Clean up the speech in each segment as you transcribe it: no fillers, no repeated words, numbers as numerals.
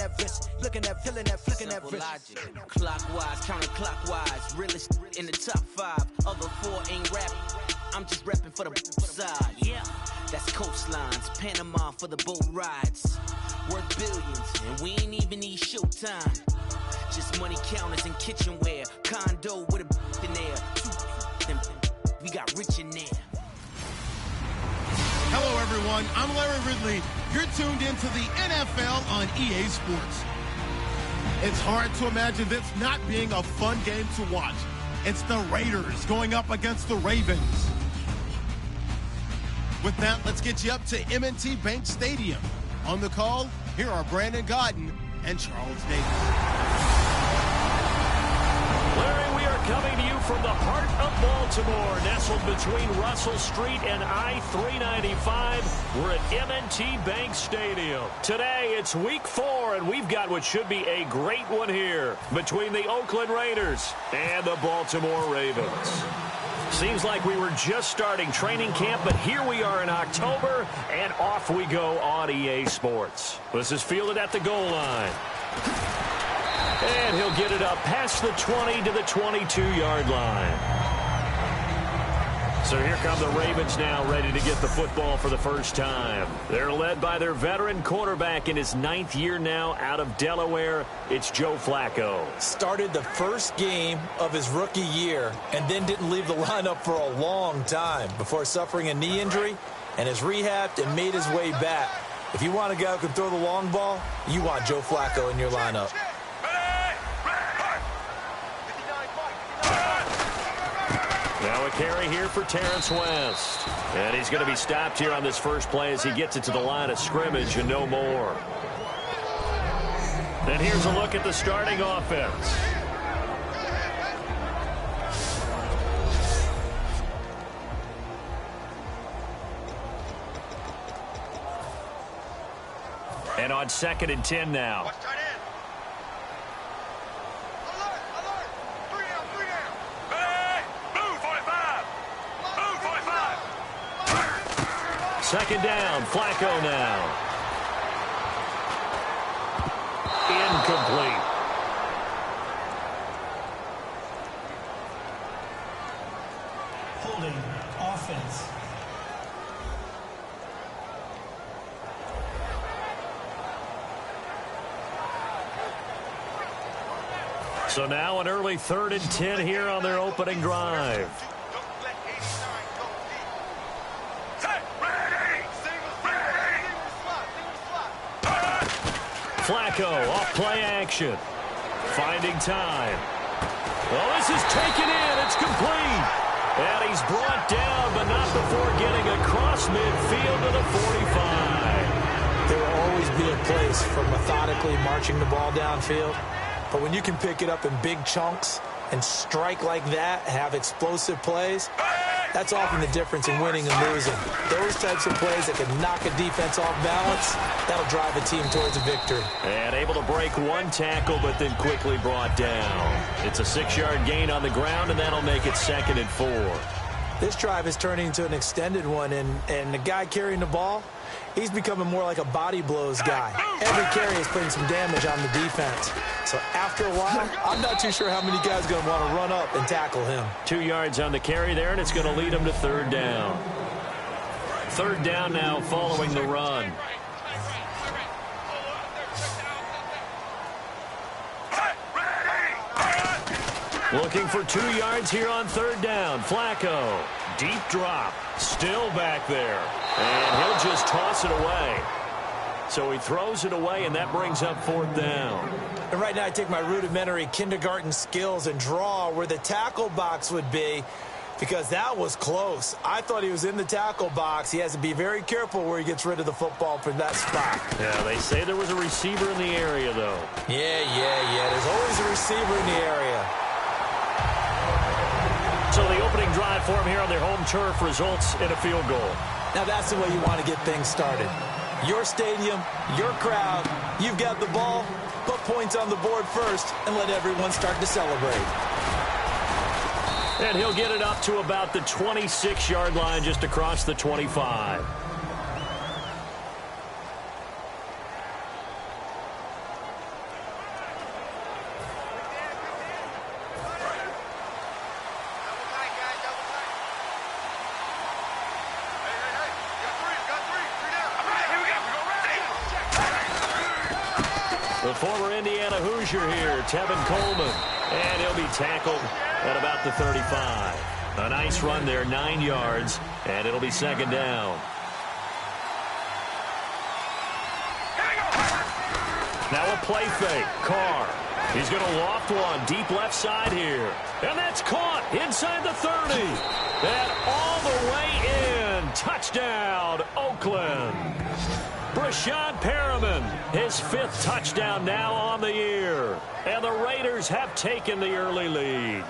that wrist, looking at, feeling that, flicking that wrist. Logic. Clockwise, counterclockwise, realest in the top 5. Other 4 ain't rapping. I'm just repping for the side. Yeah, that's coastlines, Panama for the boat rides. Worth billions, and we ain't even need showtime. Just money counters and kitchenware. Condo with a in there. We got rich in there. Hello, everyone. I'm Larry Ridley. You're tuned into the NFL on EA Sports. It's hard to imagine this not being a fun game to watch. It's the Raiders going up against the Ravens. With that, let's get you up to M&T Bank Stadium. On the call, here are Brandon Godden and Charles Davis. Larry, we are coming to you from the heart of Baltimore, nestled between Russell Street and I-395. We're at M&T Bank Stadium. Today, it's week 4, and we've got what should be a great one here between the Oakland Raiders and the Baltimore Ravens. Seems like we were just starting training camp, but here we are in October, and off we go on EA Sports. This is fielded at the goal line. And he'll get it up past the 20 to the 22-yard line. So here come the Ravens now, ready to get the football for the first time. They're led by their veteran quarterback in his 9th year now out of Delaware. It's Joe Flacco. Started the first game of his rookie year and then didn't leave the lineup for a long time before suffering a knee injury and has rehabbed and made his way back. If you want a guy who can throw the long ball, you want Joe Flacco in your lineup. Now a carry here for Terrence West. And he's going to be stopped here on this first play as he gets it to the line of scrimmage and no more. And here's a look at the starting offense. And on 2nd and 10 now. Second down, Flacco now. Incomplete. Holding offense. So now an early 3rd and 10 here on their opening drive. Flacco off play action. Finding time. Well, this is taken in. It's complete. And he's brought down, but not before getting across midfield to the 45. There will always be a place for methodically marching the ball downfield. But when you can pick it up in big chunks and strike like that, have explosive plays, that's often the difference in winning and losing. Those types of plays that can knock a defense off balance, that'll drive a team towards a victory. And able to break one tackle, but then quickly brought down. It's a 6-yard gain on the ground, and that'll make it 2nd and 4. This drive is turning into an extended one, and the guy carrying the ball, he's becoming more like a body blows guy. Every carry is putting some damage on the defense. So after a while, I'm not too sure how many guys are going to want to run up and tackle him. 2 yards on the carry there, and it's going to lead him to 3rd down. 3rd down now following the run. Looking for 2 yards here on 3rd down. Flacco, deep drop, still back there. And he'll just toss it away. So he throws it away, and that brings up 4th down. And right now I take my rudimentary kindergarten skills and draw where the tackle box would be, because that was close. I thought he was in the tackle box. He has to be very careful where he gets rid of the football from that spot. Yeah, they say there was a receiver in the area, though. Yeah. There's always a receiver in the area. So the opening drive for him here on their home turf results in a field goal. Now that's the way you want to get things started. Your stadium, your crowd, you've got the ball, put points on the board first, and let everyone start to celebrate. And he'll get it up to about the 26-yard line, just across the 25. The former Indiana Hoosier here, Tevin Coleman. And he'll be tackled at about the 35. A nice run there, 9 yards, and it'll be second down. Now a play fake. Carr. He's going to loft one deep left side here. And that's caught inside the 30. And all the way in. Touchdown, Oakland. Brashad Perriman, his 5th touchdown now on the year. And the Raiders have taken the early lead.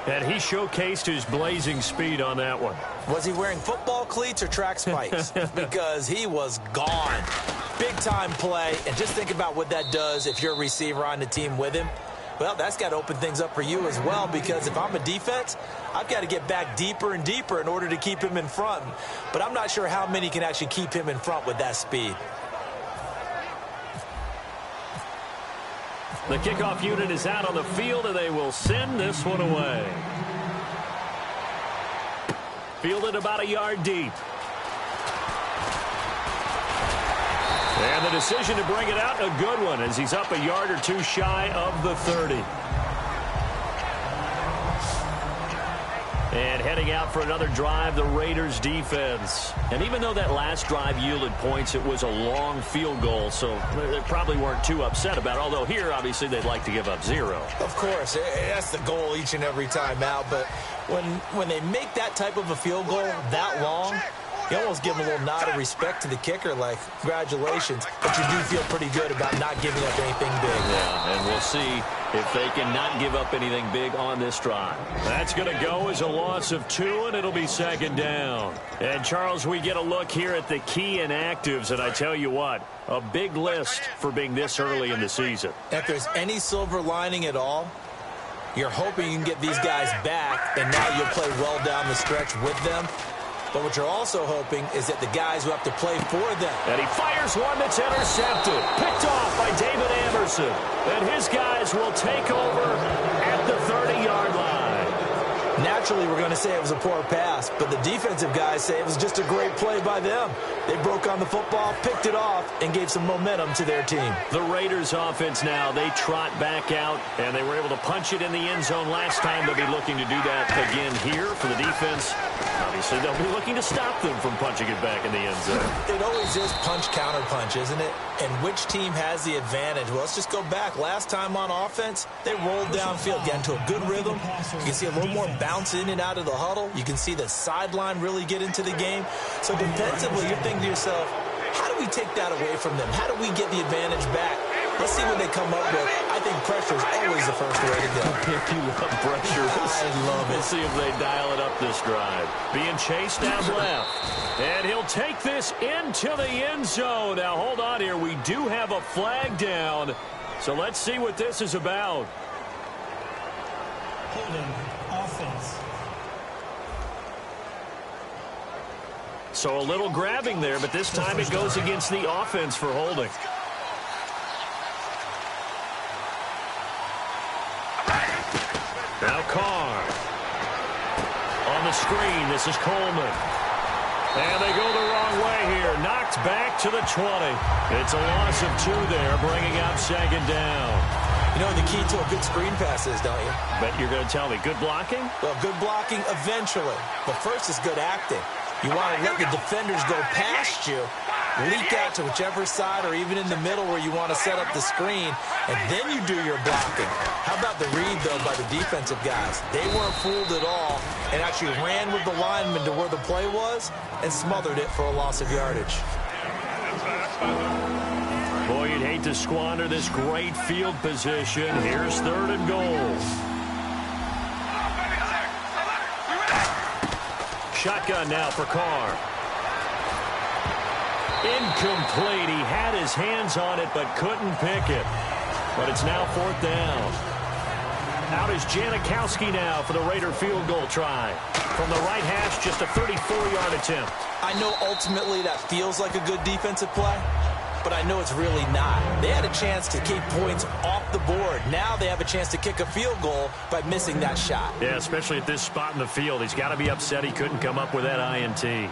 And he showcased his blazing speed on that one. Was he wearing football cleats or track spikes? Because he was gone. Big-time play, and just think about what that does if you're a receiver on the team with him. Well, that's got to open things up for you as well, because if I'm a defense, I've got to get back deeper and deeper in order to keep him in front. But I'm not sure how many can actually keep him in front with that speed. The kickoff unit is out on the field, and they will send this one away. Fielded about a yard deep. And the decision to bring it out, a good one, as he's up a yard or two shy of the 30. And heading out for another drive, the Raiders defense. And even though that last drive yielded points, it was a long field goal, so they probably weren't too upset about it. Although here, obviously, they'd like to give up 0. Of course, that's the goal each and every time out. But when they make that type of a field goal that long, you almost give them a little nod of respect to the kicker, like, congratulations. But you do feel pretty good about not giving up anything big. Yeah, and we'll see if they can not give up anything big on this drive. That's going to go as a loss of 2, and it'll be second down. And, Charles, we get a look here at the key inactives, and I tell you what, a big list for being this early in the season. If there's any silver lining at all, you're hoping you can get these guys back, and now you'll play well down the stretch with them. But what you're also hoping is that the guys who have to play for them. And he fires one that's intercepted. Picked off by David Anderson. And his guys will take over at the 30-yard line. Naturally, we're going to say it was a poor pass, but the defensive guys say it was just a great play by them. They broke on the football, picked it off, and gave some momentum to their team. The Raiders offense now, they trot back out, and they were able to punch it in the end zone last time. They'll be looking to do that again here for the defense. Obviously, they'll be looking to stop them from punching it back in the end zone. It always is punch-counter-punch, isn't it? And which team has the advantage? Well, let's just go back. Last time on offense, they rolled downfield, got into a good rhythm. You can see a little more bounce in and out of the huddle. You can see the sideline really get into the game. So defensively, you're thinking to yourself, how do we take that away from them? How do we get the advantage back? Let's see what they come up with. I think pressure is always the first way to go. If you love pressure, I love it. We'll see if they dial it up this drive. Being chased down left. And he'll take this into the end zone. Now, hold on here. We do have a flag down. So let's see what this is about. Holding offense. So a little grabbing there, but this time it goes against the offense for holding. Now Carr. On the screen, this is Coleman. And they go the wrong way here. Knocked back to the 20. It's a loss of 2 there, bringing out second down. You know the key to a good screen pass is, don't you? Bet you're going to tell me. Good blocking? Well, good blocking eventually. But first is good acting. You want to let the defenders go past you, leak out to whichever side or even in the middle where you want to set up the screen, and then you do your blocking. How about the read, though, by the defensive guys? They weren't fooled at all and actually ran with the lineman to where the play was and smothered it for a loss of yardage. Boy, you'd hate to squander this great field position. Here's 3rd and goal. Shotgun now for Carr. Incomplete. He had his hands on it but couldn't pick it. But it's now 4th down. Out is Janikowski now for the Raider field goal try. From the right hash, just a 34-yard attempt. I know ultimately that feels like a good defensive play, but I know it's really not. They had a chance to keep points off the board. Now they have a chance to kick a field goal by missing that shot. Yeah, especially at this spot in the field. He's got to be upset he couldn't come up with that INT.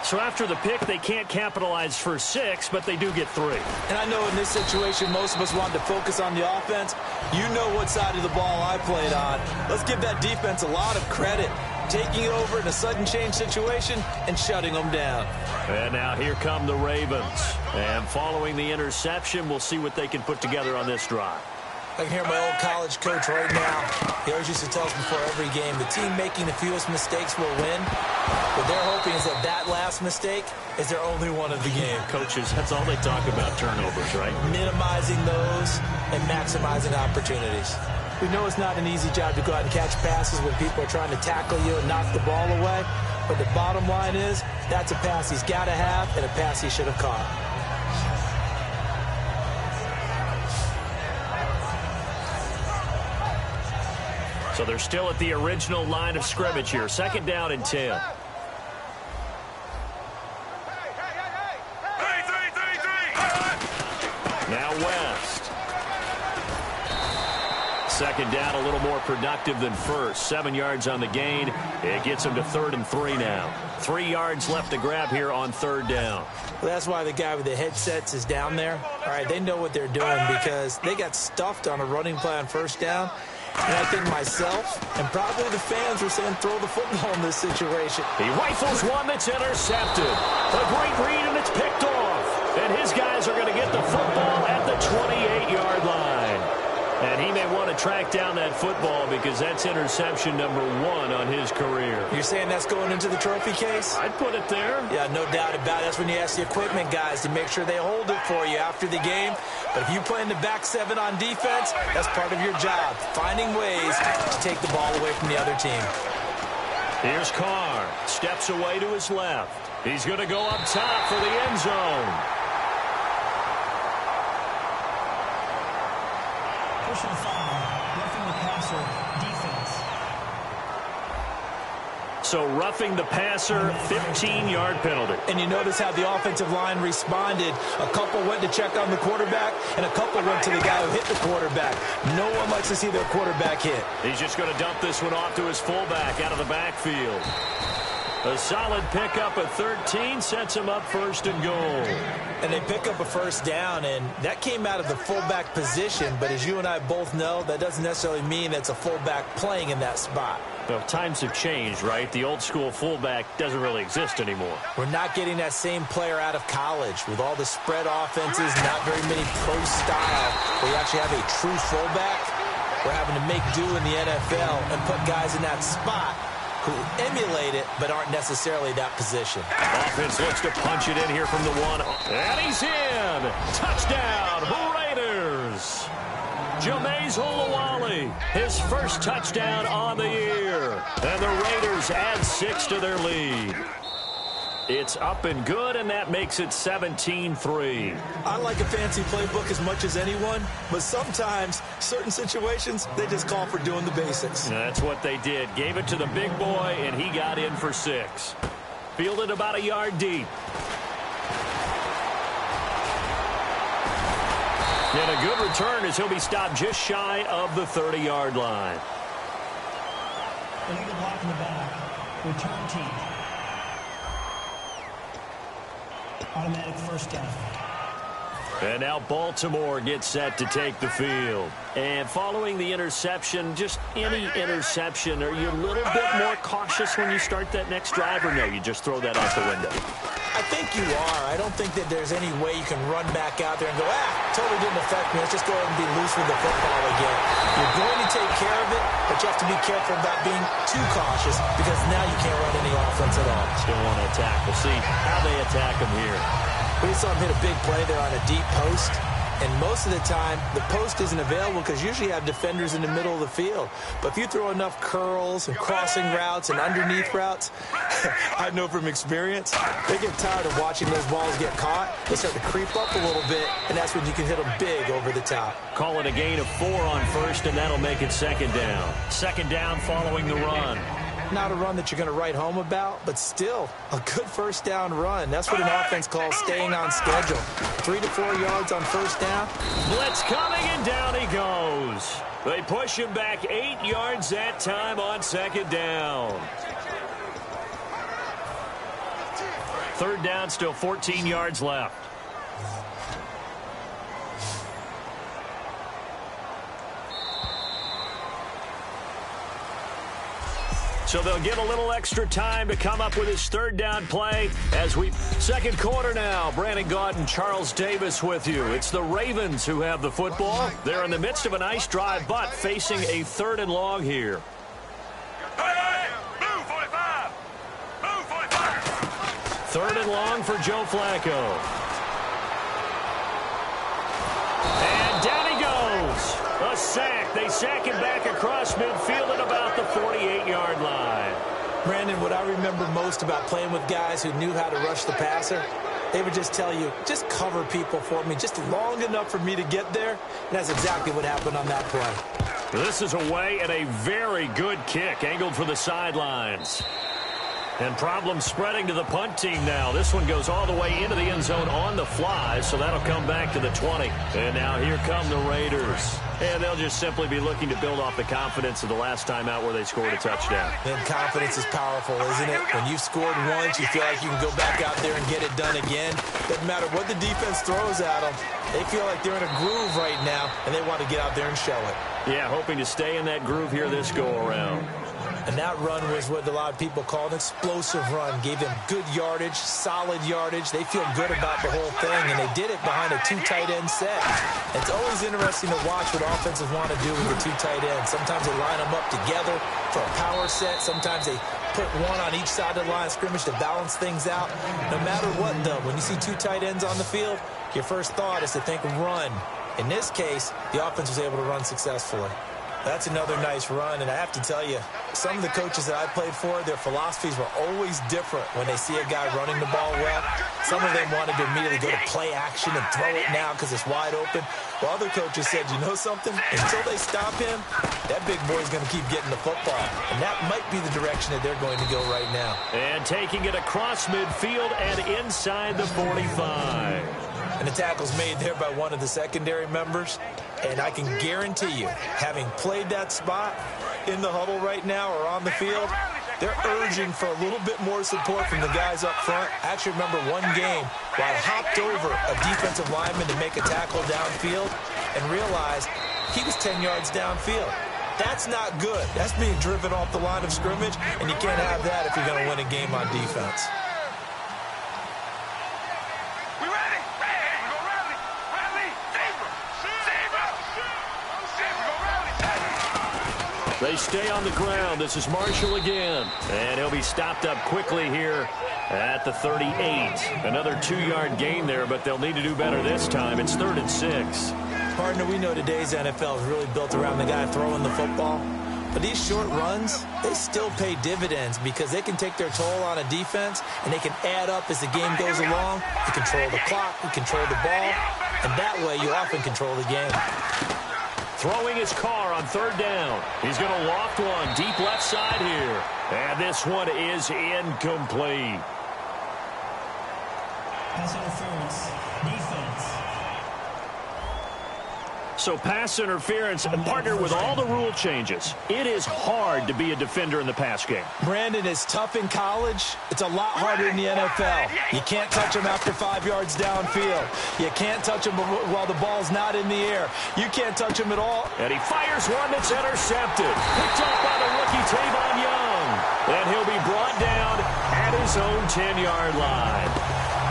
So after the pick, they can't capitalize for 6, but they do get 3. And I know in this situation, most of us wanted to focus on the offense. You know what side of the ball I played on. Let's give that defense a lot of credit, taking it over in a sudden change situation and shutting them down. And now here come the Ravens. And following the interception, we'll see what they can put together on this drive. I can hear my old college coach right now. He always used to tell us before every game, the team making the fewest mistakes will win. What they're hoping is that last mistake is their only one of the game. Coaches, that's all they talk about, turnovers, right? Minimizing those and maximizing opportunities. We know it's not an easy job to go out and catch passes when people are trying to tackle you and knock the ball away. But the bottom line is, that's a pass he's got to have and a pass he should have caught. So they're still at the original line of scrimmage here. 2nd down and 10. Now West. 2nd down, a little more productive than first. 7 yards on the gain. It gets them to 3rd and 3 now. 3 yards left to grab here on 3rd down. Well, that's why the guy with the headsets is down there. All right, they know what they're doing because they got stuffed on a running play on 1st down. And I think myself and probably the fans were saying throw the football in this situation. He rifles one that's intercepted. A great read, and it's picked off. And his guys are going to get the football at the 28-yard line. And he may want to track down that football because that's interception number 1 on his career. You're saying that's going into the trophy case? I'd put it there. Yeah, no doubt about it. That's when you ask the equipment guys to make sure they hold it for you after the game. But if you play in the back 7 on defense, that's part of your job, finding ways to take the ball away from the other team. Here's Carr. Steps away to his left. He's going to go up top for the end zone. Personal foul, roughing the passer, defense. So roughing the passer, 15-yard penalty. And you notice how the offensive line responded. A couple went to check on the quarterback, and a couple went to the guy who hit the quarterback. No one likes to see their quarterback hit. He's just going to dump this one off to his fullback out of the backfield. A solid pickup at 13 sets him up 1st and goal. And they pick up a 1st down, and that came out of the fullback position. But as you and I both know, that doesn't necessarily mean that's a fullback playing in that spot. Well, times have changed, right? The old school fullback doesn't really exist anymore. We're not getting that same player out of college with all the spread offenses, not very many pro style, where you actually have a true fullback. We're having to make do in the NFL and put guys in that spot who emulate it but aren't necessarily that position. Offense looks to punch it in here from the 1. And he's in! Touchdown, Raiders! Jameis Olawale, his first touchdown on the year. And the Raiders add 6 to their lead. It's up and good, and that makes it 17-3. I like a fancy playbook as much as anyone, but sometimes, certain situations, they just call for doing the basics. That's what they did. Gave it to the big boy, and he got in for 6. Fielded about a yard deep. And a good return as he'll be stopped just shy of the 30-yard line. Illegal block in the back. Return team. Automatic 1st down. And now Baltimore gets set to take the field. And following the interception, just any interception, are you a little bit more cautious when you start that next drive, or no, you just throw that out the window? I think you are. I don't think that there's any way you can run back out there and go, totally didn't affect me. Let's just go ahead and be loose with the football again. You're going to take care of it, but you have to be careful about being too cautious because now you can't run any offense at all. Still want to attack. We'll see how they attack him here. We saw him hit a big play there on a deep post. And most of the time, the post isn't available because usually you have defenders in the middle of the field. But if you throw enough curls and crossing routes and underneath routes, I know from experience, they get tired of watching those balls get caught. They start to creep up a little bit, and that's when you can hit them big over the top. Call it a gain of 4 on 1st, and that'll make it 2nd down. 2nd down following the run. Not a run that you're going to write home about, but still a good 1st down run. That's what an offense calls staying on schedule. 3 to 4 yards on 1st down. Blitz coming, and down he goes. They push him back 8 yards that time on 2nd down. third down, still 14 yards left. So they'll get a little extra time to come up with his third down play as we second quarter now. Brandon Gaudin and Charles Davis with you. It's the Ravens who have the football. They're in the midst of a nice drive, but facing a third and long here. Third and long for Joe Flacco. And down he goes. A sack. They sack him back across midfield at about the 48-yard line. Brandon, what I remember most about playing with guys who knew how to rush the passer, they would just tell you, just cover people for me, just long enough for me to get there. And that's exactly what happened on that play. This is away and a very good kick, angled for the sidelines. And problems spreading to the punt team now. This one goes all the way into the end zone on the fly, so that'll come back to the 20. And now here come the Raiders. And they'll just simply be looking to build off the confidence of the last time out where they scored a touchdown. And confidence is powerful, isn't it? When you've scored once, you feel like you can go back out there and get it done again. Doesn't matter what the defense throws at them. They feel like they're in a groove right now, and they want to get out there and show it. Yeah, hoping to stay in that groove here this go-around. And that run was what a lot of people call an explosive run. Gave them good yardage, solid yardage. They feel good about the whole thing, and they did it behind a two tight end set. It's always interesting to watch what offenses want to do with the two tight ends. Sometimes they line them up together for a power set. Sometimes they put one on each side of the line of scrimmage to balance things out. No matter what, though, when you see two tight ends on the field, your first thought is to think run. In this case, the offense was able to run successfully. That's another nice run, and I have to tell you, some of the coaches that I played for, their philosophies were always different when they see a guy running the ball well. Some of them wanted to immediately go to play action and throw it now because it's wide open. While other coaches said, you know something? Until they stop him, that big boy's going to keep getting the football. And that might be the direction that they're going to go right now. And taking it across midfield and inside the 45. And the tackle's made there by one of the secondary members. And I can guarantee you, having played that spot in the huddle right now or on the field, they're urging for a little bit more support from the guys up front. I actually remember one game where I hopped over a defensive lineman to make a tackle downfield and realized he was 10 yards downfield. That's not good. That's being driven off the line of scrimmage, and you can't have that if you're going to win a game on defense. They stay on the ground. This is Marshall again. And he'll be stopped up quickly here at the 38. Another 2-yard gain there, but they'll need to do better this time. It's 3rd and 6. Partner, we know today's NFL is really built around the guy throwing the football. But these short runs, they still pay dividends because they can take their toll on a defense, and they can add up as the game goes along. You control the clock, you control the ball, and that way you often control the game. Throwing his car on 3rd down. He's going to loft one deep left side here. And this one is incomplete. Pass interference. Defense. So pass interference, and partner, with all the rule changes, it is hard to be a defender in the pass game. Brandon, is tough in college. It's a lot harder in the NFL. You can't touch him after 5 yards downfield. You can't touch him while the ball's not in the air. You can't touch him at all. And he fires one that's intercepted. Picked up by the rookie Tavon Young. And he'll be brought down at his own 10-yard line.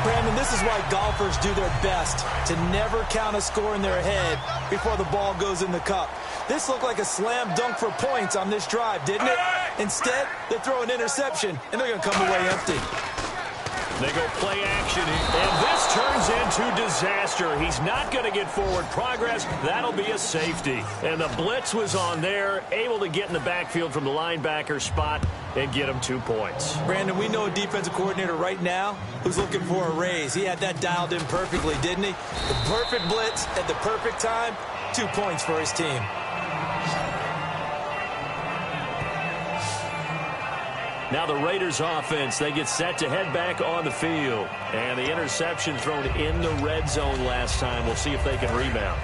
Brandon, this is why golfers do their best to never count a score in their head before the ball goes in the cup. This looked like a slam dunk for points on this drive, didn't it? Instead, they throw an interception, and they're going to come away empty. They go play action, and this turns into disaster. He's not going to get forward progress. That'll be a safety. And the blitz was on there, able to get in the backfield from the linebacker spot and get him 2 points. Brandon, we know a defensive coordinator right now who's looking for a raise. He had that dialed in perfectly, didn't he? The perfect blitz at the perfect time, 2 points for his team. Now the Raiders offense, they get set to head back on the field. And the interception thrown in the red zone last time. We'll see if they can rebound.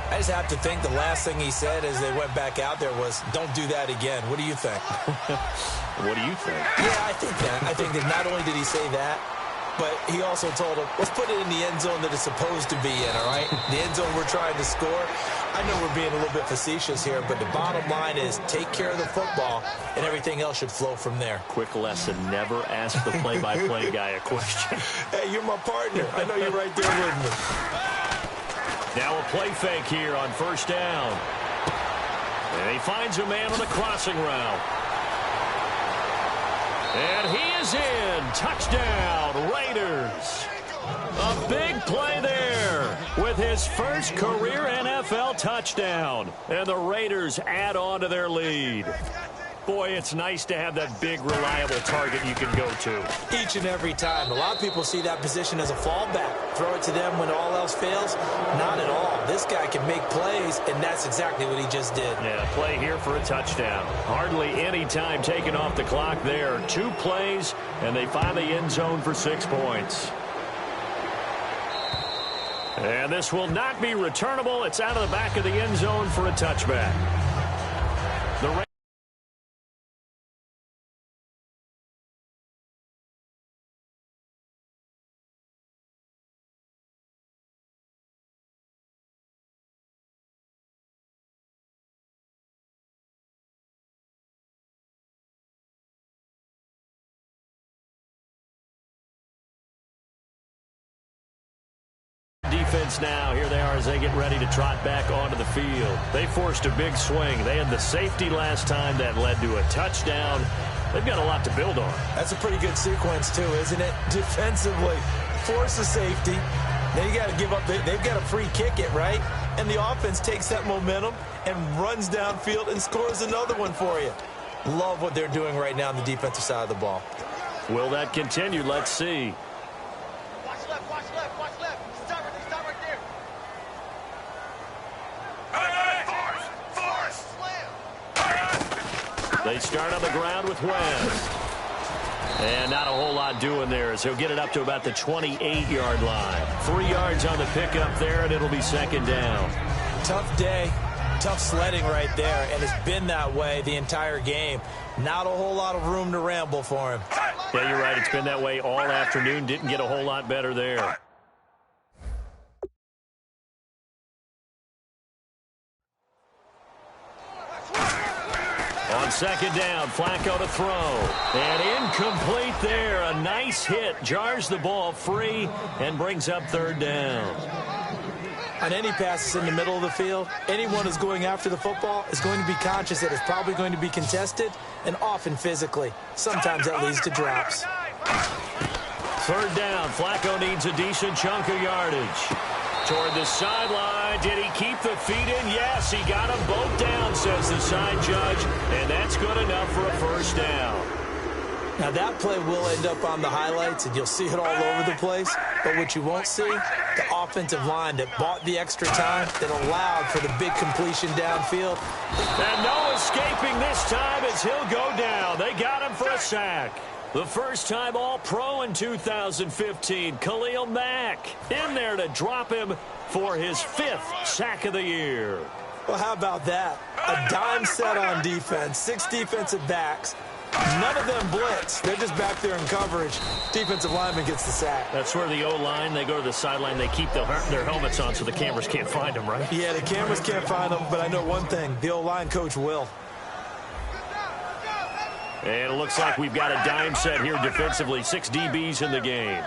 I just have to think the last thing he said as they went back out there was, don't do that again. What do you think? What do you think? Yeah, I think that. I think that not only did he say that, but he also told him, let's put it in the end zone that it's supposed to be in, all right? The end zone we're trying to score. I know we're being a little bit facetious here, but the bottom line is take care of the football, and everything else should flow from there. Quick lesson, never ask the play-by-play guy a question. Hey, you're my partner. I know you're right there with me. Now a play fake here on first down. And he finds a man on the crossing route. And he is in. Touchdown, Raiders. A big play there with his first career NFL touchdown. And the Raiders add on to their lead. Boy, it's nice to have that big, reliable target you can go to. Each and every time. A lot of people see that position as a fallback. Throw it to them when all else fails. Not at all. This guy can make plays, and that's exactly what he just did. Yeah, play here for a touchdown. Hardly any time taken off the clock there. 2 plays, and they find the end zone for 6 points. And this will not be returnable. It's out of the back of the end zone for a touchback. The defense now. Here they are as they get ready to trot back onto the field. They forced a big swing. They had the safety last time that led to a touchdown. They've got a lot to build on. That's a pretty good sequence, too, isn't it? Defensively, force a safety. Then you got to give up. They've got to free kick it, right? And the offense takes that momentum and runs downfield and scores another one for you. Love what they're doing right now on the defensive side of the ball. Will that continue? Let's see. They start on the ground with West. And not a whole lot doing there as he'll get it up to about the 28-yard line. 3 yards on the pickup there, and it'll be second down. Tough day, tough sledding right there, and it's been that way the entire game. Not a whole lot of room to ramble for him. Yeah, you're right. It's been that way all afternoon. Didn't get a whole lot better there. On second down, Flacco to throw. And incomplete there. A nice hit. Jars the ball free and brings up third down. On any passes in the middle of the field, anyone who's going after the football is going to be conscious that it's probably going to be contested and often physically. Sometimes that leads to drops. Third down, Flacco needs a decent chunk of yardage. Toward the sideline, did he keep the feet in? Yes, he got them both down, says the side judge, and that's good enough for a first down. Now that play will end up on the highlights, and you'll see it all over the place. But what you won't see, the offensive line that bought the extra time, that allowed for the big completion downfield. And no escaping this time as he'll go down. They got him for a sack. The first time All-Pro in 2015, Khalil Mack in there to drop him for his 5th sack of the year. Well, how about that? A dime set on defense, 6 defensive backs. None of them blitz. They're just back there in coverage. Defensive lineman gets the sack. That's where the O-line, they go to the sideline, they keep their helmets on so the cameras can't find them, right? Yeah, the cameras can't find them, but I know one thing. The O-line coach will. And it looks like we've got a dime set here defensively. 6 DBs in the game.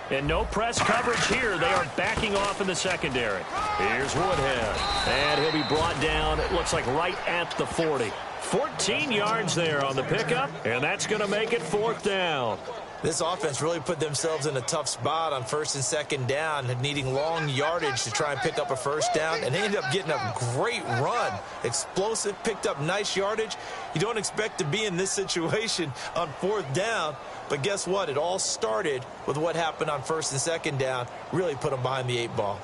And no press coverage here. They are backing off in the secondary. Here's Woodhead. And he'll be brought down, it looks like right at the 40. 14 yards there on the pickup, and that's going to make it 4th down. This offense really put themselves in a tough spot on 1st and 2nd down, needing long yardage to try and pick up a first down, and they ended up getting a great run. Explosive, picked up nice yardage. You don't expect to be in this situation on 4th down, but guess what? It all started with what happened on 1st and 2nd down. Really put them behind the 8 ball.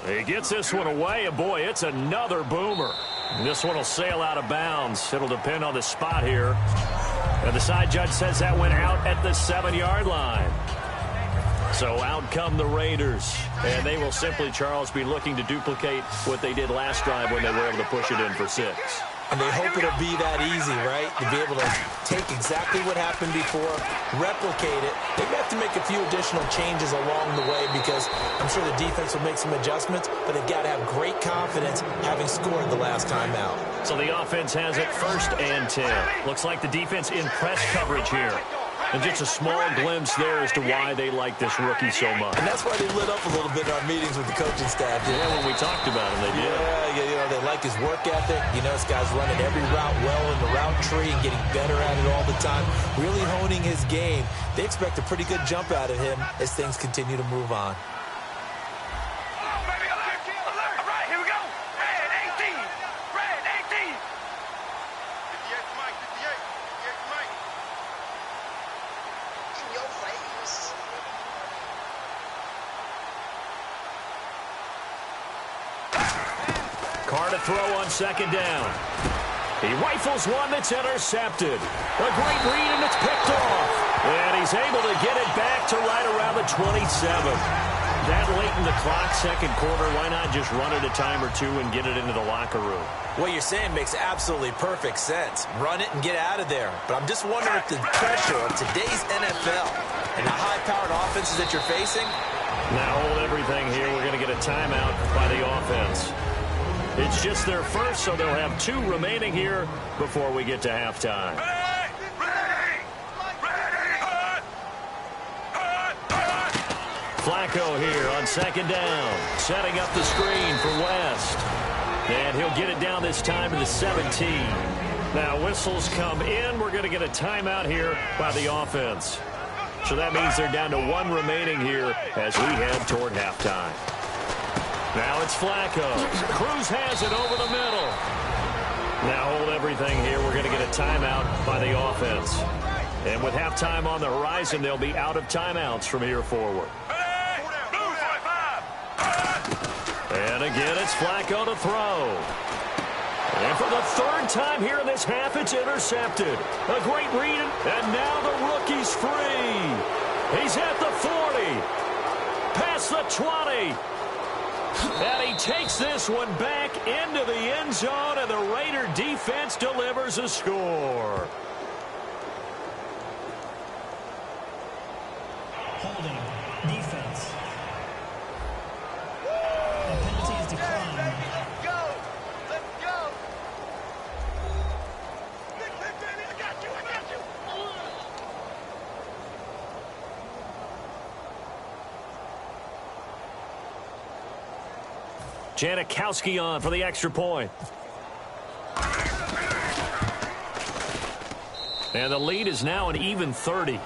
He gets this one away, and boy, it's another boomer. This one will sail out of bounds. It'll depend on the spot here. And the side judge says that went out at the 7-yard line. So out come the Raiders. And they will simply, Charles, be looking to duplicate what they did last drive when they were able to push it in for 6. And they hope it'll be that easy, right? To be able to take exactly what happened before, replicate it. They may have to make a few additional changes along the way because I'm sure the defense will make some adjustments, but they've got to have great confidence having scored the last time out. So the offense has it 1st and 10. Looks like the defense in press coverage here. And just a small glimpse there as to why they like this rookie so much. And that's why they lit up a little bit in our meetings with the coaching staff. Yeah, when we talked about him, they did. Yeah, they like his work ethic. This guy's running every route well in the route tree and getting better at it all the time, really honing his game. They expect a pretty good jump out of him as things continue to move on. Carr to throw on 2nd down. He rifles one that's intercepted. A great read, and it's picked off. And he's able to get it back to right around the 27. That late in the clock, 2nd quarter, why not just run it a time or two and get it into the locker room? What you're saying makes absolutely perfect sense. Run it and get out of there. But I'm just wondering if the pressure of today's NFL and the high-powered offenses that you're facing. Now hold everything here. We're going to get a timeout by the offense. It's just their first, so they'll have 2 remaining here before we get to halftime. Flacco here on 2nd down, setting up the screen for West. And he'll get it down this time to the 17. Now whistles come in. We're going to get a timeout here by the offense. So that means they're down to 1 remaining here as we head toward halftime. Now it's Flacco. Cruz has it over the middle. Now hold everything here. We're going to get a timeout by the offense. And with halftime on the horizon, they'll be out of timeouts from here forward. And again, it's Flacco to throw. And for the 3rd time here in this half, it's intercepted. A great read, and now the rookie's free. He's at the 40. Past the 20. And he takes this one back into the end zone, and the Raider defense delivers a score. Holding. Defense. The penalty is declined. Let's go. I got you. Janikowski on for the extra point. And the lead is now an even 30.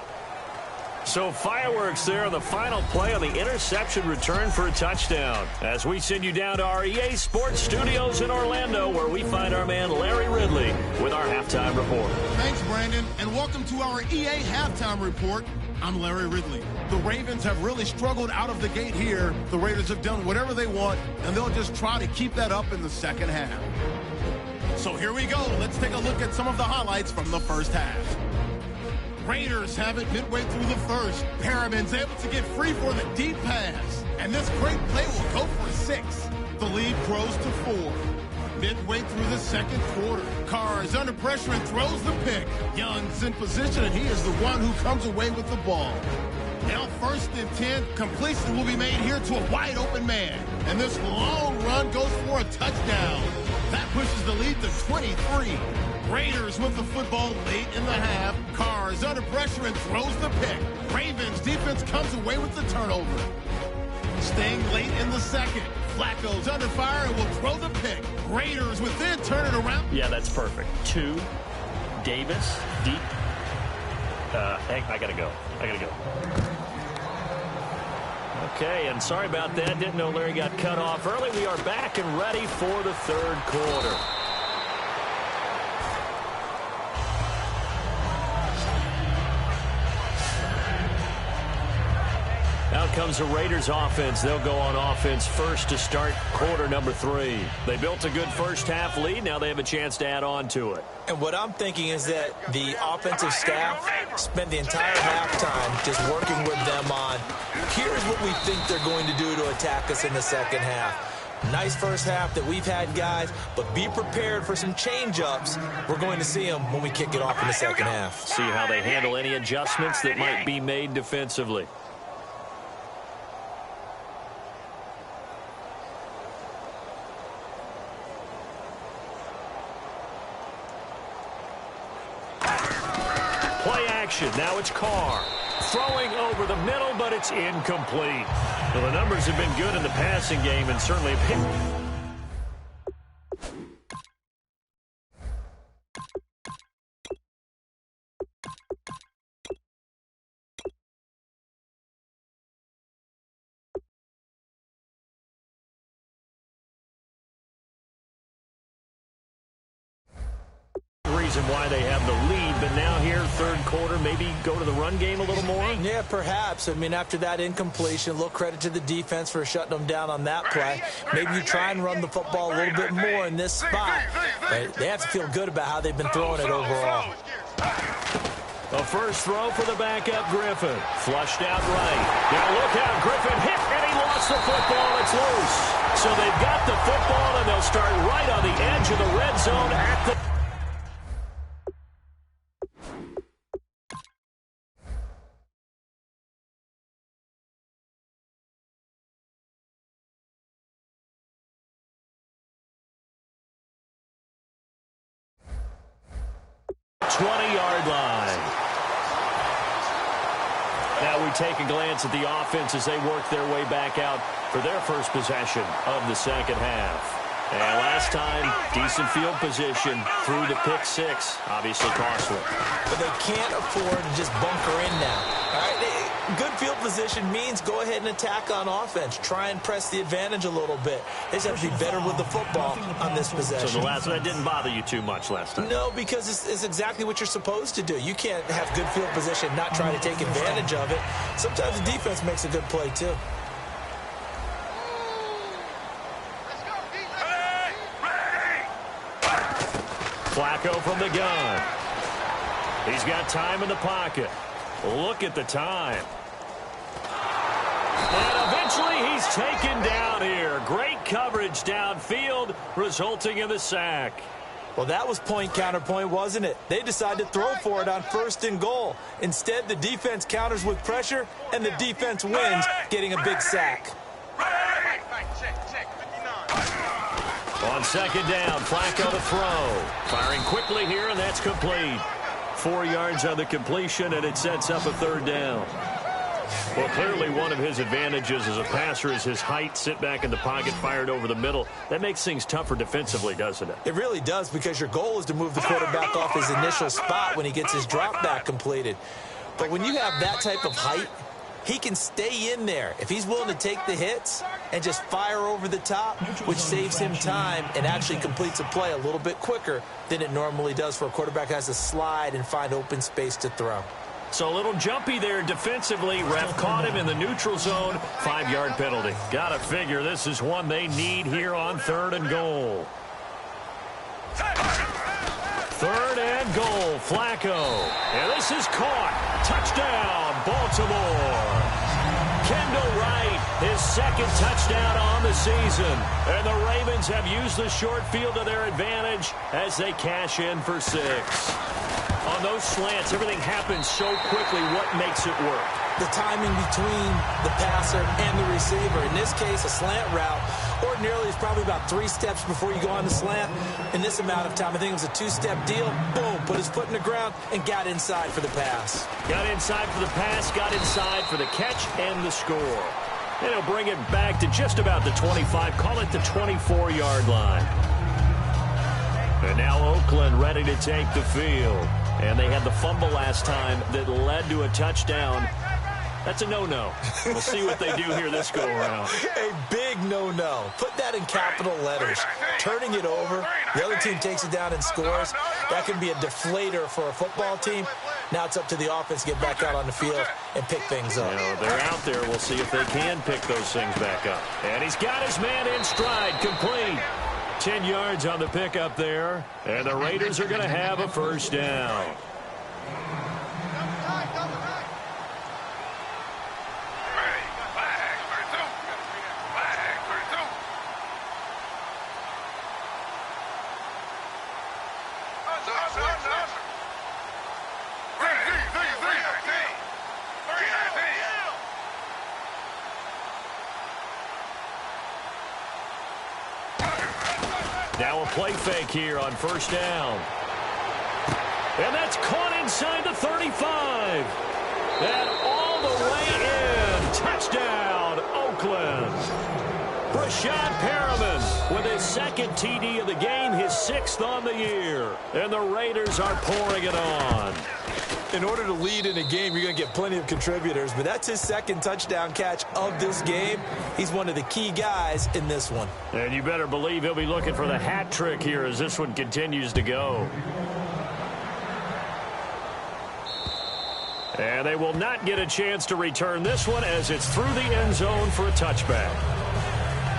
So fireworks there on the final play on the interception return for a touchdown. As we send you down to our EA Sports Studios in Orlando, where we find our man Larry Ridley with our halftime report. Thanks, Brandon, and welcome to our EA Halftime Report. I'm Larry Ridley. The Ravens have really struggled out of the gate here. The Raiders have done whatever they want, and they'll just try to keep that up in the second half. So here we go. Let's take a look at some of the highlights from the first half. Raiders have it midway through the first. Perriman's able to get free for the deep pass. And this great play will go for 6. The lead grows to 4. Midway through the second quarter, Carr is under pressure and throws the pick. Young's in position, and he is the one who comes away with the ball. Now 1st and 10, completion will be made here to a wide open man. And this long run goes for a touchdown. That pushes the lead to 23. Raiders with the football late in the half. Carr is under pressure and throws the pick. Ravens defense comes away with the turnover. Staying late in the second, Flacco's under fire and will throw the pick. Raiders within, turn it around. Yeah, that's perfect. 2, Davis, deep. I gotta go. Okay, and sorry about that. Didn't know Larry got cut off early. We are back and ready for the 3rd quarter. Now Now comes the Raiders offense. They'll go on offense first to start quarter number 3. They built a good first half lead. Now they have a chance to add on to it. And what I'm thinking is that the offensive staff spent the entire halftime just working with them on, here's what we think they're going to do to attack us in the second half. Nice first half that we've had, guys, but be prepared for some change-ups. We're going to see them when we kick it off in the second half. See how they handle any adjustments that might be made defensively. Play action. Now it's Carr. Throwing over the middle, but it's incomplete. Well, the numbers have been good in the passing game and certainly have 'Reason why they have the lead, but now here, third quarter, maybe go to the run game a little more? Yeah, perhaps. I mean, after that incompletion, a little credit to the defense for shutting them down on that play. Maybe you try and run the football a little bit more in this spot. But they have to feel good about how they've been throwing it overall. A first throw for the backup Griffin. Flushed out right. Now look out, Griffin hit, and he lost the football. It's loose. So they've got the football, and they'll start right on the edge of the red zone at the 20-yard line. Now we take a glance at the offense as they work their way back out for their first possession of the second half. And last time, decent field position through the pick 6. Obviously costly. But they can't afford to just bunker in now. All right? Good field position means go ahead and attack on offense. Try and press the advantage a little bit. They just have to be better with the football on this possession. So the last one didn't bother you too much last time? No, because it's exactly what you're supposed to do. You can't have good field position, not try to take advantage of it. Sometimes the defense makes a good play, too. Flacco from the gun. He's got time in the pocket. Look at the time. And eventually he's taken down here. Great coverage downfield, resulting in the sack. Well, that was point counterpoint, wasn't it? They decided to throw for it on 1st and goal. Instead, the defense counters with pressure, and the defense wins, getting a big sack. On second down, Flacco to throw. Firing quickly here, and that's complete. 4 yards on the completion, and it sets up a third down. Well, clearly one of his advantages as a passer is his height. Sit back in the pocket, fired over the middle. That makes things tougher defensively, doesn't it? It really does, because your goal is to move the quarterback off his initial spot when he gets his drop back completed. But when you have that type of height, he can stay in there if he's willing to take the hits and just fire over the top, which saves him time and actually completes a play a little bit quicker than it normally does for a quarterback who has to slide and find open space to throw. So a little jumpy there defensively. Ref caught him in the neutral zone. 5-yard penalty. Gotta figure this is one they need here on 3rd and goal. 3rd and goal, Flacco. And this is caught. Touchdown, Baltimore. Kendall Wright, his 2nd touchdown on the season. And the Ravens have used the short field to their advantage as they cash in for 6. On those slants, everything happens so quickly. What makes it work? The timing between the passer and the receiver. In this case, a slant route ordinarily is probably about 3 steps before you go on the slant. In this amount of time, I think it was a 2-step deal. Boom, put his foot in the ground and got inside for the pass. Got inside for the pass, got inside for the catch and the score. And he'll bring it back to just about the 25. Call it the 24-yard line. And now Oakland ready to take the field. And they had the fumble last time that led to a touchdown. That's a no-no. We'll see what they do here this go-around. A big no-no. Put that in capital letters. Turning it over, the other team takes it down and scores. That can be a deflator for a football team. Now it's up to the offense to get back out on the field and pick things up. You know, they're out there. We'll see if they can pick those things back up. And he's got his man in stride, complete. 10 yards on the pickup there. And the Raiders are going to have a first down. Now a play fake here on first down. And that's caught inside the 35. And all the way in. Touchdown, Oakland. Rashad Perriman with his second TD of the game, his 6th on the year. And the Raiders are pouring it on. In order to lead in a game, you're going to get plenty of contributors, but that's his second touchdown catch of this game. He's one of the key guys in this one. And you better believe he'll be looking for the hat trick here as this one continues to go. And they will not get a chance to return this one as it's through the end zone for a touchback.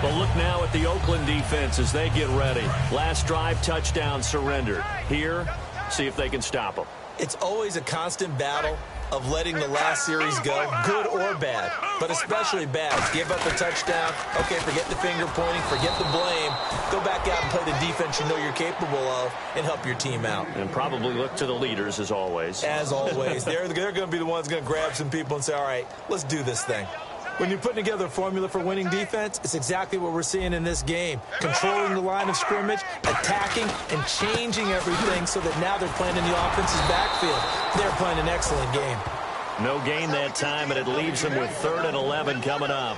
But look now at the Oakland defense as they get ready. Last drive, touchdown, surrendered. Here, see if they can stop them. It's always a constant battle of letting the last series go, good or bad, but especially bad. Give up a touchdown, okay, forget the finger pointing, forget the blame. Go back out and play the defense you know you're capable of and help your team out. And probably look to the leaders as always. As always. They're going to be the ones going to grab some people and say, all right, let's do this thing. When you're putting together a formula for winning defense, it's exactly what we're seeing in this game. Controlling the line of scrimmage, attacking, and changing everything so that now they're playing in the offense's backfield. They're playing an excellent game. No gain that time, and it leaves them with 3rd and 11 coming up.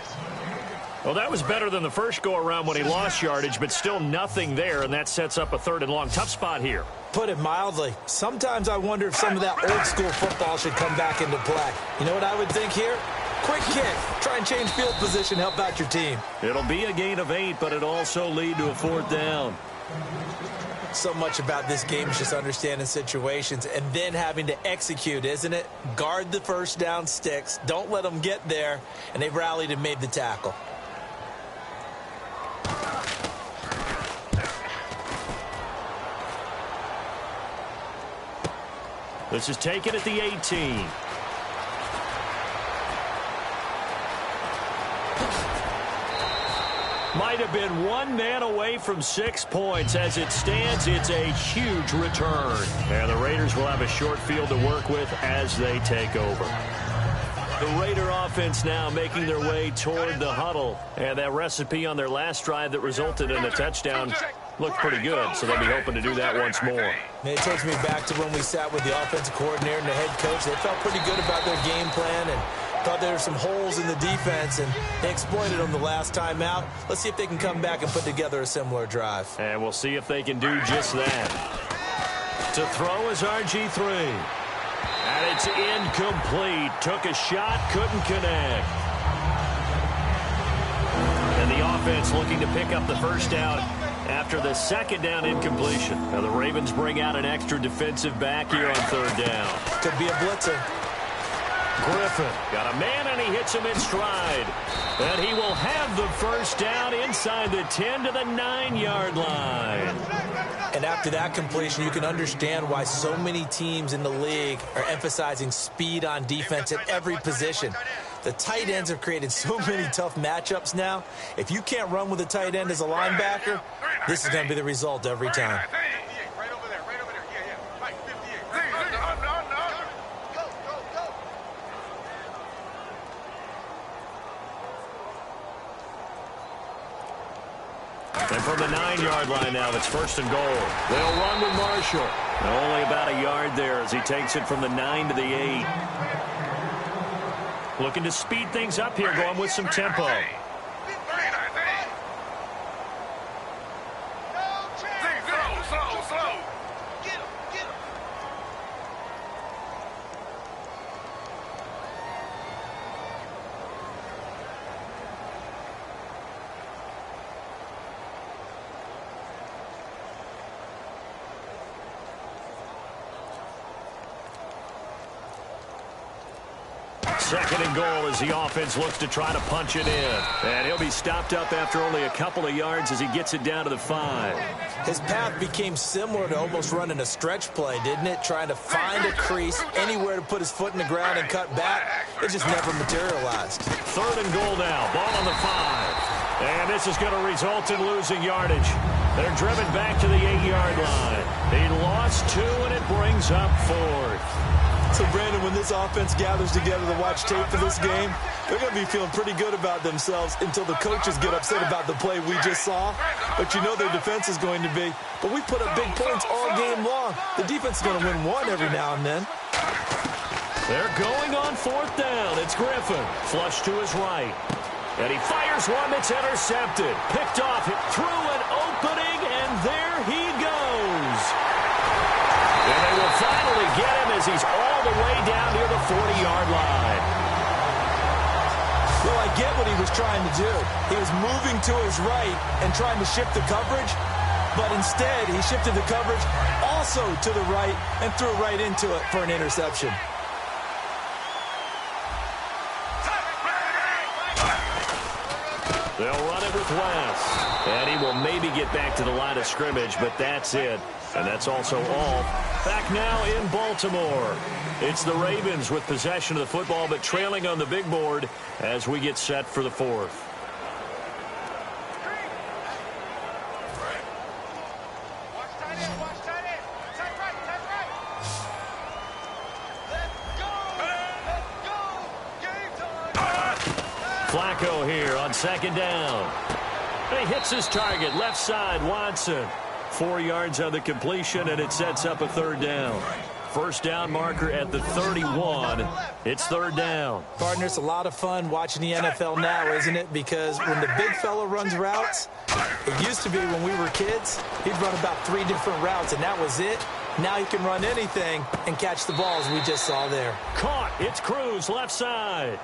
Well, that was better than the first go-around when he lost yardage, but still nothing there, and that sets up a 3rd and long. Tough spot here. Put it mildly. Sometimes I wonder if some of that old-school football should come back into play. You know what I would think here? Quick kick. Try and change field position. Help out your team. It'll be a gain of 8, but it'll also lead to a 4th down. So much about this game is just understanding situations and then having to execute, isn't it? Guard the first down sticks. Don't let them get there. And they've rallied and made the tackle. This is taken at the 18. Might have been one man away from 6 points. As it stands, it's a huge return. And the Raiders will have a short field to work with as they take over. The Raider offense now making their way toward the huddle. And that recipe on their last drive that resulted in a touchdown looked pretty good, so they'll be hoping to do that once more. It takes me back to when we sat with the offensive coordinator and the head coach. They felt pretty good about their game plan and thought there were some holes in the defense, and they exploited them the last time out. Let's see if they can come back and put together a similar drive. And we'll see if they can do just that. To throw is RG3. And it's incomplete. Took a shot, couldn't connect. And the offense looking to pick up the first down after the second down incompletion. Now the Ravens bring out an extra defensive back here on 3rd down. Could be a blitzer. Griffin got a man, and he hits him in stride. And he will have the first down inside the 10 to the 9-yard line. And after that completion, you can understand why so many teams in the league are emphasizing speed on defense at every position. The tight ends have created so many tough matchups now. If you can't run with a tight end as a linebacker, this is going to be the result every time. And from the 9-yard line now, it's 1st and goal. They'll run with Marshall. And only about a yard there as he takes it from the 9 to the 8. Looking to speed things up here, going with some tempo. Second and goal as the offense looks to try to punch it in. And he'll be stopped up after only a couple of yards as he gets it down to the 5. His path became similar to almost running a stretch play, didn't it? Trying to find a crease, anywhere to put his foot in the ground and cut back. It just never materialized. Third and goal now. Ball on the 5. And this is going to result in losing yardage. They're driven back to the 8-yard line. He lost 2, and it brings up 4th. So, Brandon, when this offense gathers together to watch tape for this game, they're going to be feeling pretty good about themselves until the coaches get upset about the play we just saw. But you know their defense is going to be. But we put up big points all game long. The defense is going to win one every now and then. They're going on 4th down. It's Griffin. Flush to his right. And he fires one that's intercepted. Picked off, hit through an opening, and there he goes. And they will finally get him as he's all the way down near the 40-yard line. Well, I get what he was trying to do. He was moving to his right and trying to shift the coverage, but instead he shifted the coverage also to the right and threw right into it for an interception. They'll run it with West. And he will maybe get back to the line of scrimmage, but that's it. And that's also all. Back now in Baltimore. It's the Ravens with possession of the football, but trailing on the big board as we get set for the 4th. Flacco here on 2nd down. He hits his target, left side, Watson. 4 yards on the completion, and it sets up a 3rd down. First down marker at the 31. It's 3rd down. Partner, it's a lot of fun watching the NFL now, isn't it? Because when the big fella runs routes, it used to be when we were kids, he'd run about 3 different routes, and that was it. Now he can run anything and catch the balls we just saw there. Caught. It's Cruz, left side.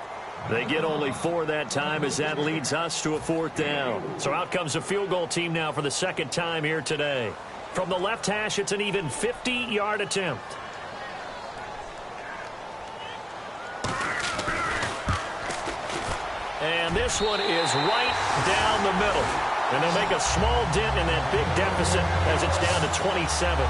They get only 4 that time as that leads us to a 4th down. So out comes a field goal team now for the 2nd time here today. From the left hash, it's an even 50-yard attempt. And this one is right down the middle. And they'll make a small dent in that big deficit as it's down to 27.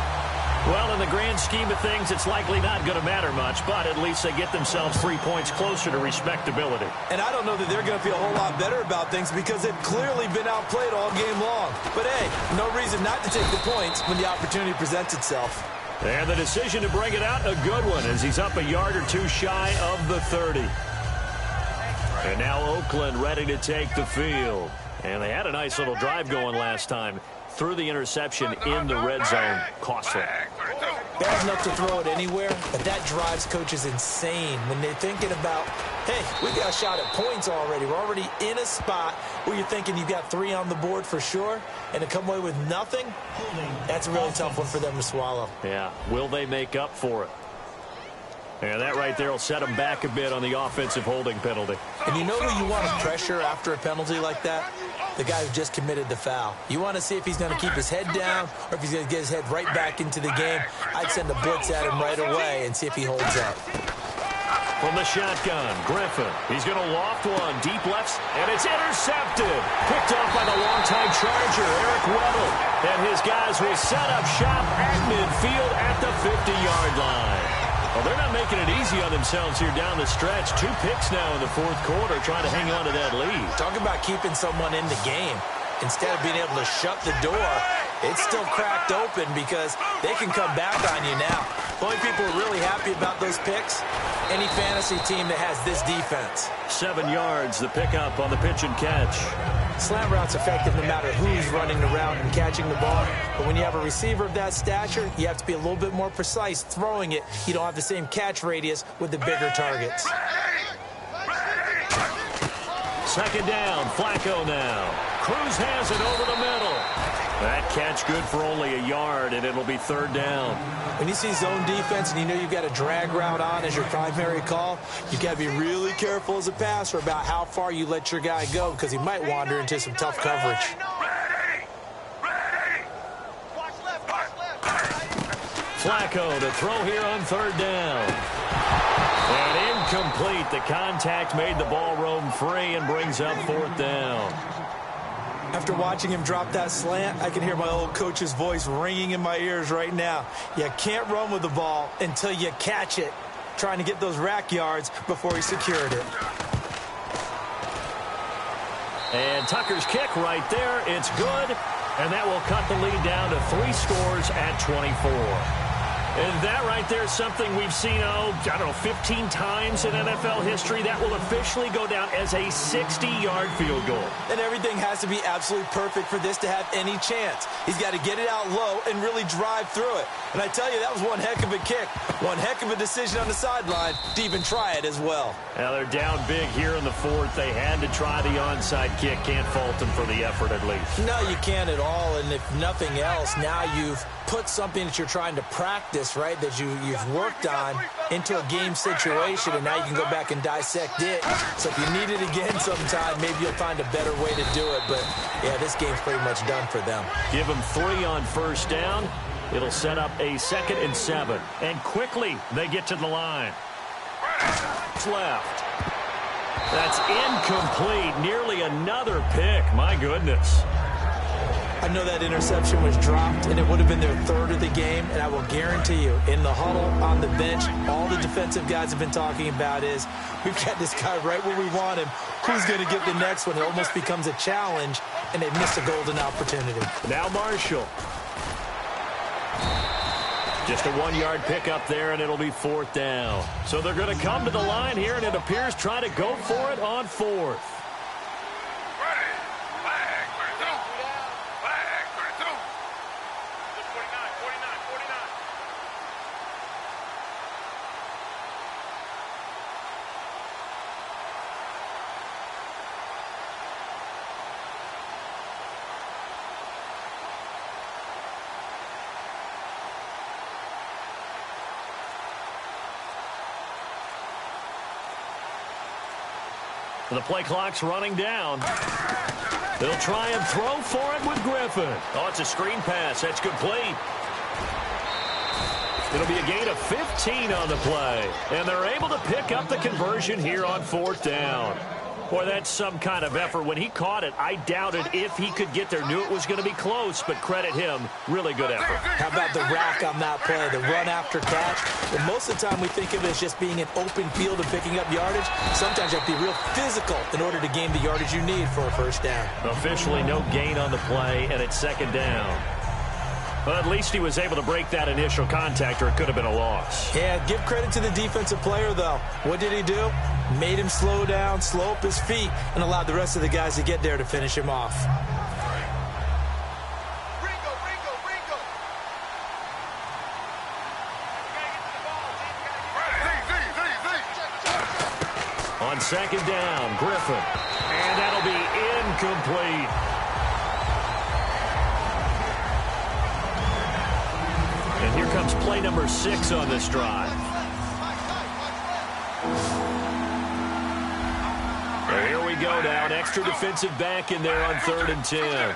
Well, in the grand scheme of things, it's likely not going to matter much, but at least they get themselves 3 points closer to respectability. And I don't know that they're going to feel a whole lot better about things because they've clearly been outplayed all game long. But, hey, no reason not to take the points when the opportunity presents itself. And the decision to bring it out, a good one, as he's up a yard or 2 shy of the 30. And now Oakland ready to take the field. And they had a nice little drive going last time. Threw the interception in the red zone. Costly. Bad enough to throw it anywhere, but that drives coaches insane when they're thinking about, hey, we got a shot at points already. We're already in a spot where you're thinking you've got 3 on the board for sure, and to come away with nothing, that's a really tough one for them to swallow. Yeah. Will they make up for it? And that right there will set them back a bit on the offensive holding penalty. And you know who you want to pressure after a penalty like that? The guy who just committed the foul. You want to see if he's going to keep his head down or if he's going to get his head right back into the game. I'd send a blitz at him right away and see if he holds up. From the shotgun, Griffin. He's going to loft one, deep left, and it's intercepted. Picked off by the longtime Charger, Eric Weddle. And his guys will set up shop at midfield at the 50-yard line. Well, they're not making it easy on themselves here down the stretch. 2 picks now in the 4th quarter trying to hang on to that lead. Talk about keeping someone in the game. Instead of being able to shut the door, it's still cracked open because they can come back on you now. The only people who are really happy about those picks, any fantasy team that has this defense. 7 yards, the pickup on the pitch and catch. Slant route's effective no matter who's running the route and catching the ball. But when you have a receiver of that stature, you have to be a little bit more precise throwing it. You don't have the same catch radius with the bigger targets. 2nd down, Flacco now. Cruz has it over the middle. That catch good for only a yard, and it'll be 3rd down. When you see zone defense and you know you've got a drag route on as your primary call, you've got to be really careful as a passer about how far you let your guy go because he might wander into some tough coverage. Flacco to throw here on 3rd down. And in Incomplete. The contact made the ball roam free and brings up 4th down. After watching him drop that slant, I can hear my old coach's voice ringing in my ears right now. You can't run with the ball until you catch it. Trying to get those rack yards before he secured it. And Tucker's kick right there. It's good. And that will cut the lead down to 3 scores at 24. And that right there is something we've seen, 15 times in NFL history. That will officially go down as a 60-yard field goal. And everything has to be absolutely perfect for this to have any chance. He's got to get it out low and really drive through it. And I tell you, that was one heck of a kick. One heck of a decision on the sideline to even try it as well. Now they're down big here in the 4th. They had to try the onside kick. Can't fault them for the effort at least. No, you can't at all. And if nothing else, now you've put something that you're trying to practice, right, that you've worked on into a game situation, and now you can go back and dissect it. So if you need it again sometime, maybe you'll find a better way to do it. But, yeah, this game's pretty much done for them. Give them 3 on 1st down. It'll set up a 2nd and 7. And quickly they get to the line. It's left. That's incomplete. Nearly another pick. My goodness. I know that interception was dropped, and it would have been their 3rd of the game, and I will guarantee you, in the huddle, on the bench, all the defensive guys have been talking about is, we've got this guy right where we want him. Who's going to get the next one? It almost becomes a challenge, and they missed a golden opportunity. Now Marshall. Just a 1-yard pickup there, and it'll be 4th down. So they're going to come to the line here, and it appears try to go for it on 4th. The play clock's running down. They'll try and throw for it with Griffin. Oh, it's a screen pass. That's complete. It'll be a gain of 15 on the play. And they're able to pick up the conversion here on 4th down. Boy, that's some kind of effort. When he caught it, I doubted if he could get there. Knew it was going to be close, but credit him. Really good effort. How about the rack on that play, the run after catch? And most of the time we think of it as just being an open field and picking up yardage. Sometimes you have to be real physical in order to gain the yardage you need for a 1st down. Officially no gain on the play, and it's 2nd down. But at least he was able to break that initial contact, or it could have been a loss. Yeah, give credit to the defensive player, though. What did he do? Made him slow down, slow up his feet, and allowed the rest of the guys to get there to finish him off. On 2nd down, Griffin. And that'll be incomplete. And here comes play number 6 on this drive. Well, here we go now. An extra defensive back in there on 3rd and 10.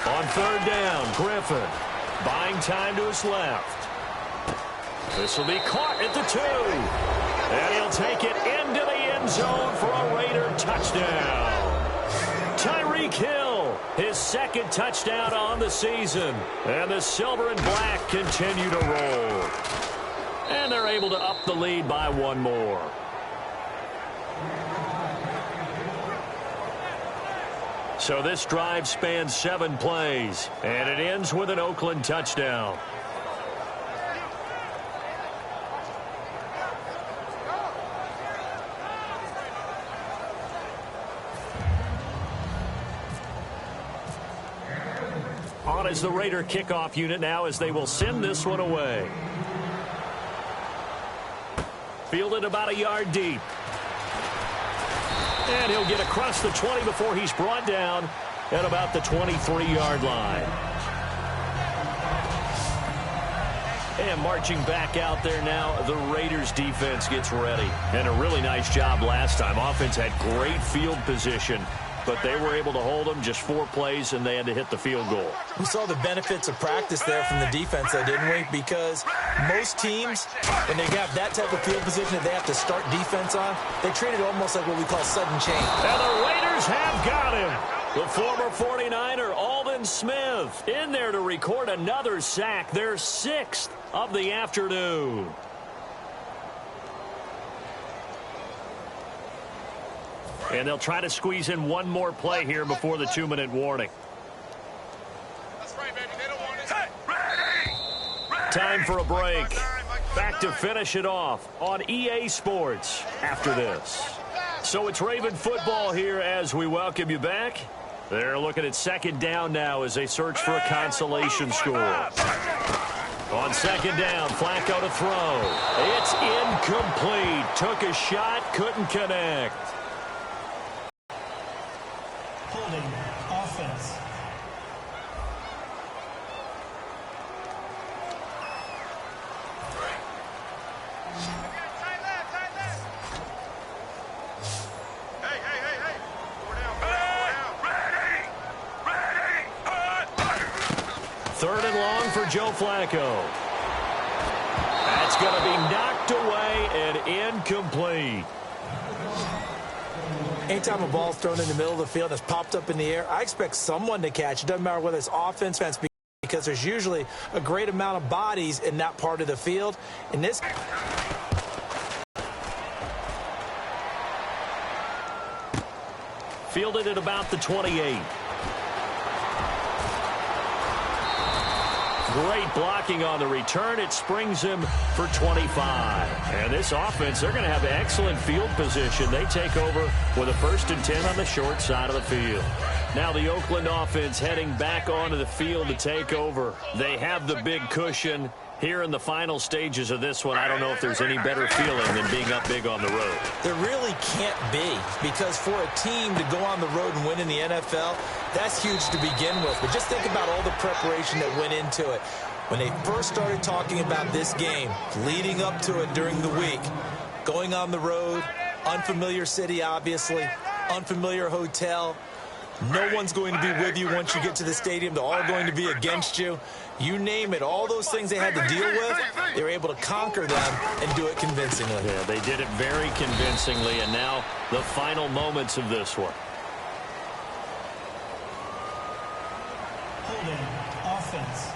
On 3rd down, Griffin. Buying time to his left. This will be caught at the 2. And he'll take it into the end zone for a Raider touchdown. Tyreek Hill, his 2nd touchdown on the season. And the silver and black continue to roll. And they're able to up the lead by 1 more. So this drive spans 7 plays, and it ends with an Oakland touchdown. On is the Raider kickoff unit now as they will send this one away. Fielded about a yard deep. And he'll get across the 20 before he's brought down at about the 23-yard line. And marching back out there now, the Raiders defense gets ready. And a really nice job last time. Offense had great field position, but they were able to hold them just 4 plays, and they had to hit the field goal. We saw the benefits of practice there from the defense, though, didn't we? Because Most teams, when they have that type of field position that they have to start defense on, they treat it almost like what we call sudden change. And the Raiders have got him. The former 49er, Aldon Smith, in there to record another sack, their 6th of the afternoon. And they'll try to squeeze in one more play here before the 2-minute warning. That's right, baby. They don't want it. Hey, Time for a break. Back to finish it off on EA Sports after this. So it's Raven football here as we welcome you back. They're looking at 2nd down now as they search for a consolation score. On 2nd down, Flacco to throw. It's incomplete. Took a shot, couldn't connect. Holding offense. Hey. 3rd and long for Joe Flacco. That's going to be knocked away and incomplete. Anytime a ball's thrown in the middle of the field and it's popped up in the air, I expect someone to catch. It doesn't matter whether it's offense, defense, because there's usually a great amount of bodies in that part of the field. In this, Fielded at about the 28. Great blocking on the return. It springs him for 25. And this offense, they're going to have excellent field position. They take over with a 1st and 10 on the short side of the field. Now the Oakland offense heading back onto the field to take over. They have the big cushion. Here in the final stages of this one, I don't know if there's any better feeling than being up big on the road. there really can't be, because for a team to go on the road and win in the NFL, that's huge to begin with. But just think about all the preparation that went into it. When they first started talking about this game, leading up to it during the week, going on the road, unfamiliar city, obviously, unfamiliar hotel. No one's going to be with you once you get to the stadium. They're all going to be against you. You name it, all those things they had to deal with, they were able to conquer them and do it convincingly. Yeah, they did it very convincingly, and now the final moments of this one. Holding offense.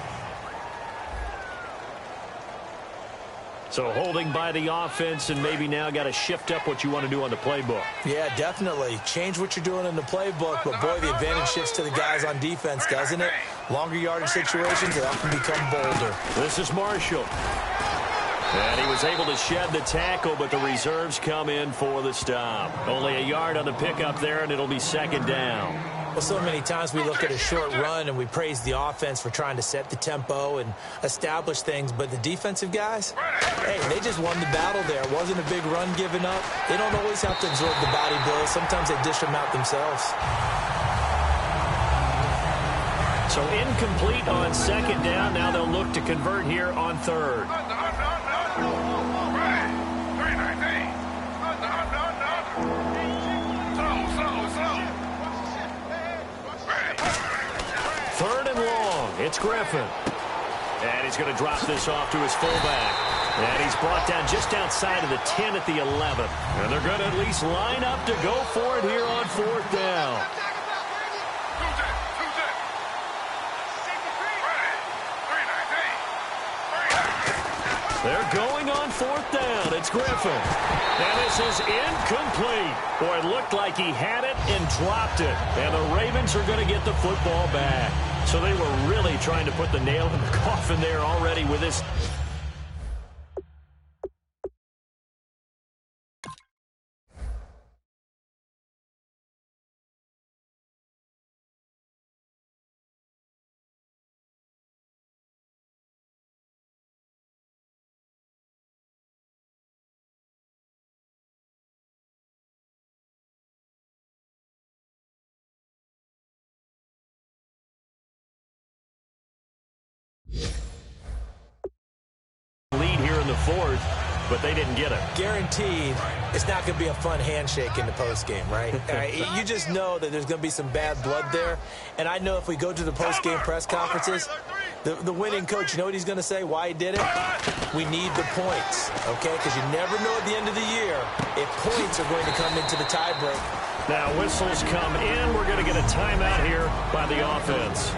So holding by the offense, and maybe now got to shift up what you want to do on the playbook. Yeah, definitely. Change what you're doing in the playbook, but boy, the advantage shifts to the guys on defense, doesn't it? Longer yardage situations, they often become bolder. This is Marshall. And he was able to shed the tackle, but the reserves come in for the stop. Only a yard on the pickup there, and it'll be 2nd down. Well, so many times we look at a short run and we praise the offense for trying to set the tempo and establish things, but the defensive guys, hey, they just won the battle there. It wasn't a big run given up. They don't always have to absorb the body blows. Sometimes they dish them out themselves. So incomplete on 2nd down. Now they'll look to convert here on 3rd. Third and long. It's Griffin. And he's going to drop this off to his fullback. And he's brought down just outside of the 10 at the 11. And they're going to at least line up to go for it here on 4th down. They're going on 4th down. It's Griffin. And this is incomplete. Boy, it looked like he had it and dropped it. And the Ravens are going to get the football back. So they were really trying to put the nail in the coffin there already with this. Lead here in the 4th, but they didn't get it. Guaranteed, it's not going to be a fun handshake in the postgame, right? You just know that there's going to be some bad blood there. And I know if we go to the postgame press conferences, The winning coach, you know what he's going to say, why he did it? We need the points, okay? Because you never know at the end of the year if points are going to come into the tiebreak. Now whistles come in. We're going to get a timeout here by the offense.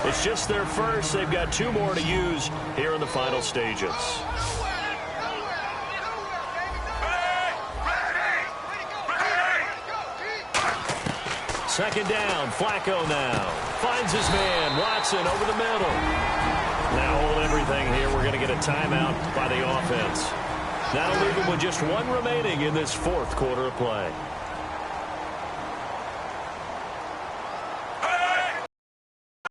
It's just their first. They've got 2 more to use here in the final stages. Second down, Flacco now. Finds his man, Watson, over the middle. Now hold everything here. We're going to get a timeout by the offense. That'll leave them with just 1 remaining in this 4th quarter of play.